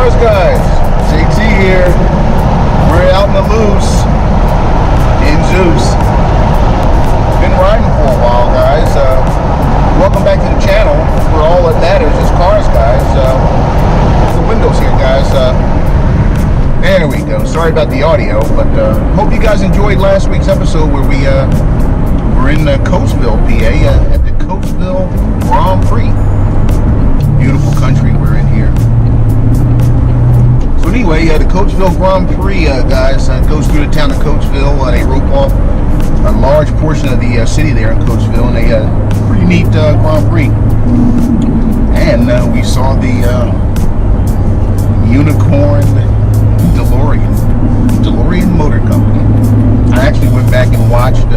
CarzGuyz, JT here. We're out in the loose in Zeus. Been riding for a while, guys. Welcome back to the channel where all that matters is CarzGuyz. The windows here, guys. There we go. Sorry about the audio, but hope you guys enjoyed last week's episode where we were in Coatesville, PA, at the Coatesville Grand Prix. Beautiful country we're in here. So anyway, the Coatesville Grand Prix, guys, goes through the town of Coatesville. They rope off a large portion of the city there in Coatesville, and they pretty neat Grand Prix. And we saw the unicorn DeLorean Motor Company. I actually went back and watched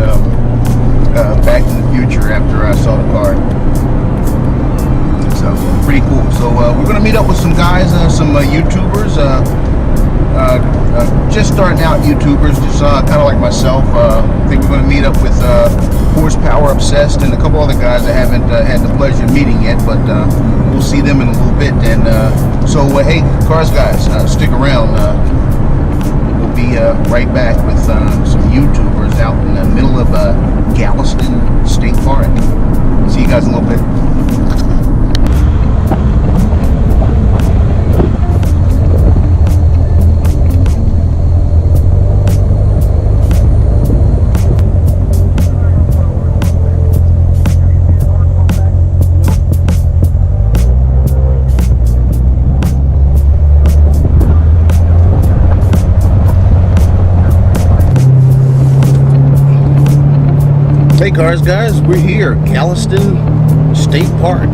Back to the Future after I saw the car. So pretty cool. So we're going to meet up with some guys, some YouTubers, just starting out YouTubers, just kind of like myself. I think we're going to meet up with Horsepower Obsessed and a couple other guys I haven't had the pleasure of meeting yet, but we'll see them in a little bit. And so hey, CarzGuyz, stick around. We'll be right back with some YouTubers out in the middle of Gallitzin State Park. See you guys in a little bit. Hey CarzGuyz, we're here, Gallitzin State Park,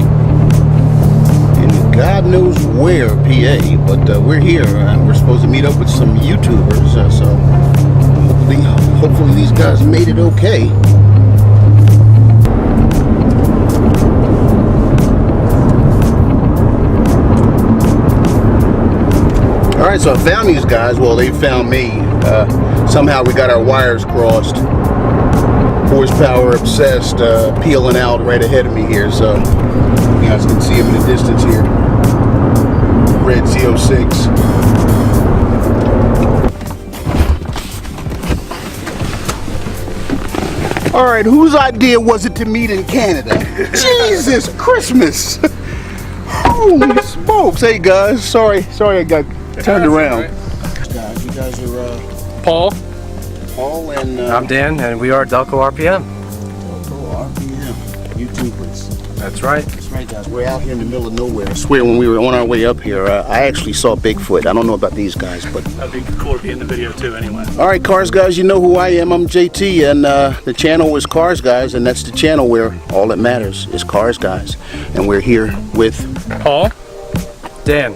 in God knows where, PA, but we're here. We're supposed to meet up with some YouTubers, so hopefully these guys made it okay. Alright, so I found these guys. Well, they found me. Somehow we got our wires crossed. Horsepower Obsessed peeling out right ahead of me here, so you guys can see him in the distance here. Red Z06. Alright, whose idea was it to meet in Canada? Jesus Christmas! Holy smokes! Hey guys, sorry I got turned around. Guys, you guys are Paul and I'm Dan, and we are Delco RPM. Delco RPM, YouTubers. That's right. That's right, guys. We're out here in the middle of nowhere. I swear, when we were on our way up here, I actually saw Bigfoot. I don't know about these guys, but That'd be cool to be in the video too, anyway. All right, CarzGuyz, you know who I am. I'm JT, and the channel is CarzGuyz, and that's the channel where all that matters is CarzGuyz. And we're here with Paul, Dan,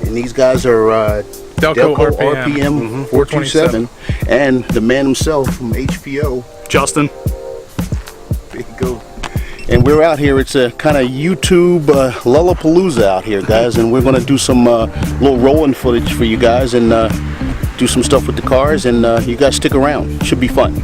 and these guys are Delco RPM 427, and the man himself from HPO, Justin. There you go. And we're out here. It's a kind of YouTube Lollapalooza out here, guys, and we're going to do some little rolling footage for you guys and do some stuff with the cars, and you guys stick around. Should be fun.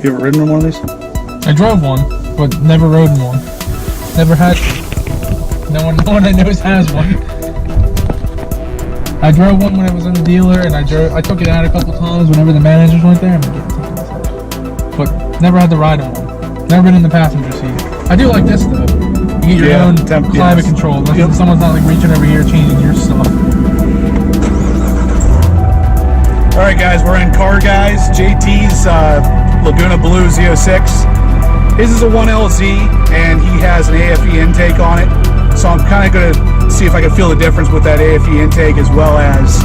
You ever ridden on one of these? I drove one, but never rode in one. Never had. No one I knows has one. I drove one when I was in the dealer, and I took it out a couple times whenever the managers weren't there. But never had to ride on one. Never been in the passenger seat. I do like this though. You get your own climate control. Like someone's not like reaching over here changing your stuff. All right, guys, we're in CarzGuyz. JT's Laguna Blue Z06. His is a 1LZ, and he has an AFE intake on it. So I'm kind of going to see if I can feel the difference with that AFE intake, as well as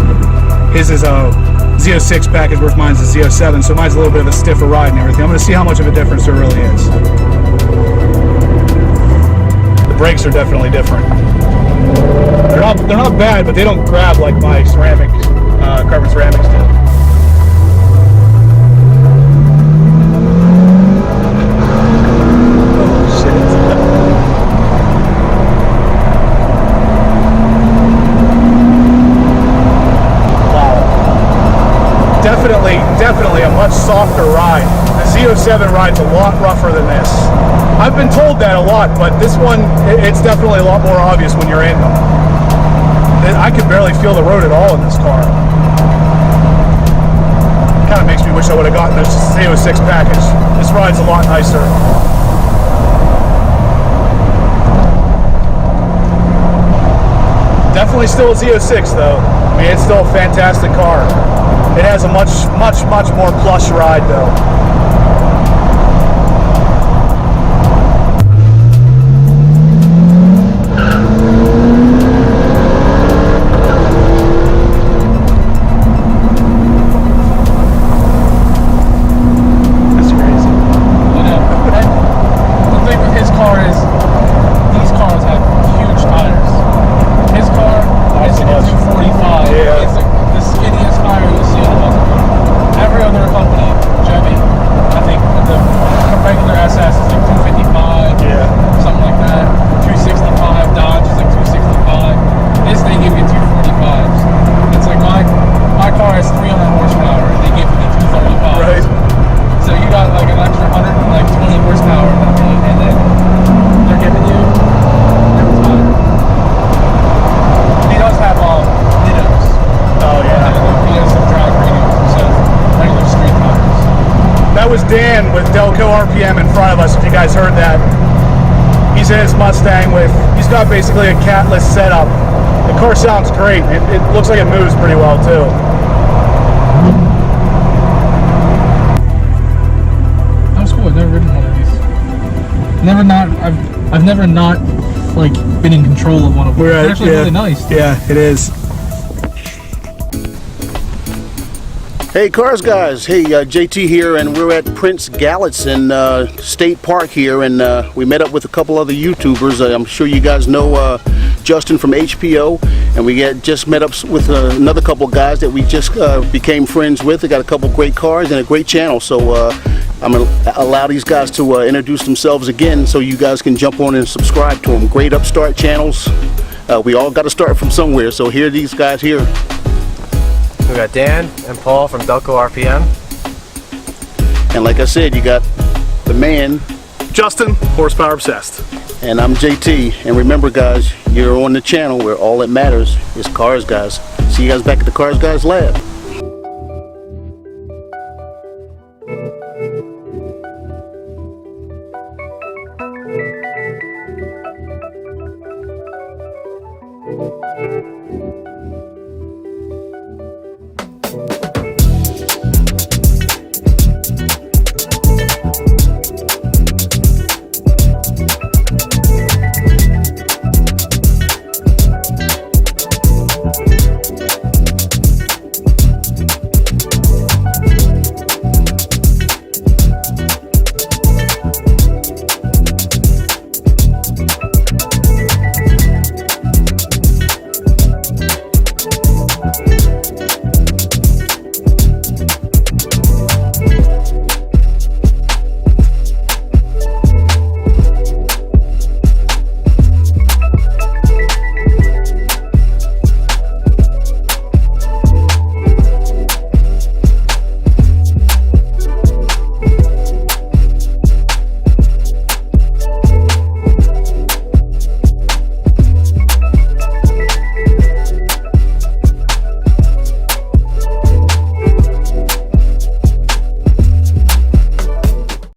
his is a Z06 package, whereas mine's a Z07. So mine's a little bit of a stiffer ride and everything. I'm going to see how much of a difference there really is. The brakes are definitely different. They're not bad, but they don't grab like my ceramic, carbon ceramics do. Definitely a much softer ride. The Z07 ride's a lot rougher than this. I've been told that a lot, but this one, it's definitely a lot more obvious when you're in them. I can barely feel the road at all in this car. Kind of makes me wish I would have gotten this Z06 package. This ride's a lot nicer. Definitely still a Z06 though. I mean, it's still a fantastic car. It has a much more plush ride though. That's crazy. You know, the thing with his car is these cars have huge tires. His car is a 245. Yeah. It's like the skinniest tire you'll see on a muscle car. Every other company, Chevy, I think the regular SS is like 255, something like that. 265, Dodge is like 265. This they give you 245s. It's like my car has 300 horsepower and they give me 235s. Right. So you got like an extra 120 horsepower than me, and then they're giving you every time. He does have Nittos. Oh yeah. He has some drag radials instead of regular street tires. That was Dan with Delco RPM in front of us, if you guys heard that. He's in his Mustang he's got basically a catless setup. The car sounds great. It looks like it moves pretty well too. That was cool. I've never ridden one of these. I've never not like been in control of one of them. It's actually really nice. Yeah, it is. Hey CarzGuyz, hey JT here, and we're at Prince Gallitzin State Park here, and we met up with a couple other YouTubers. I'm sure you guys know Justin from HPO, and we just met up with another couple guys that we just became friends with. They got a couple great cars and a great channel, so I'm going to allow these guys to introduce themselves again so you guys can jump on and subscribe to them. Great upstart channels. We all got to start from somewhere, so here are these guys here. We got Dan and Paul from Delco RPM. And like I said, you got the man, Justin, Horsepower Obsessed. and I'm JT. And remember guys, you're on the channel where all that matters is CarzGuyz. See you guys back at the CarzGuyz lab.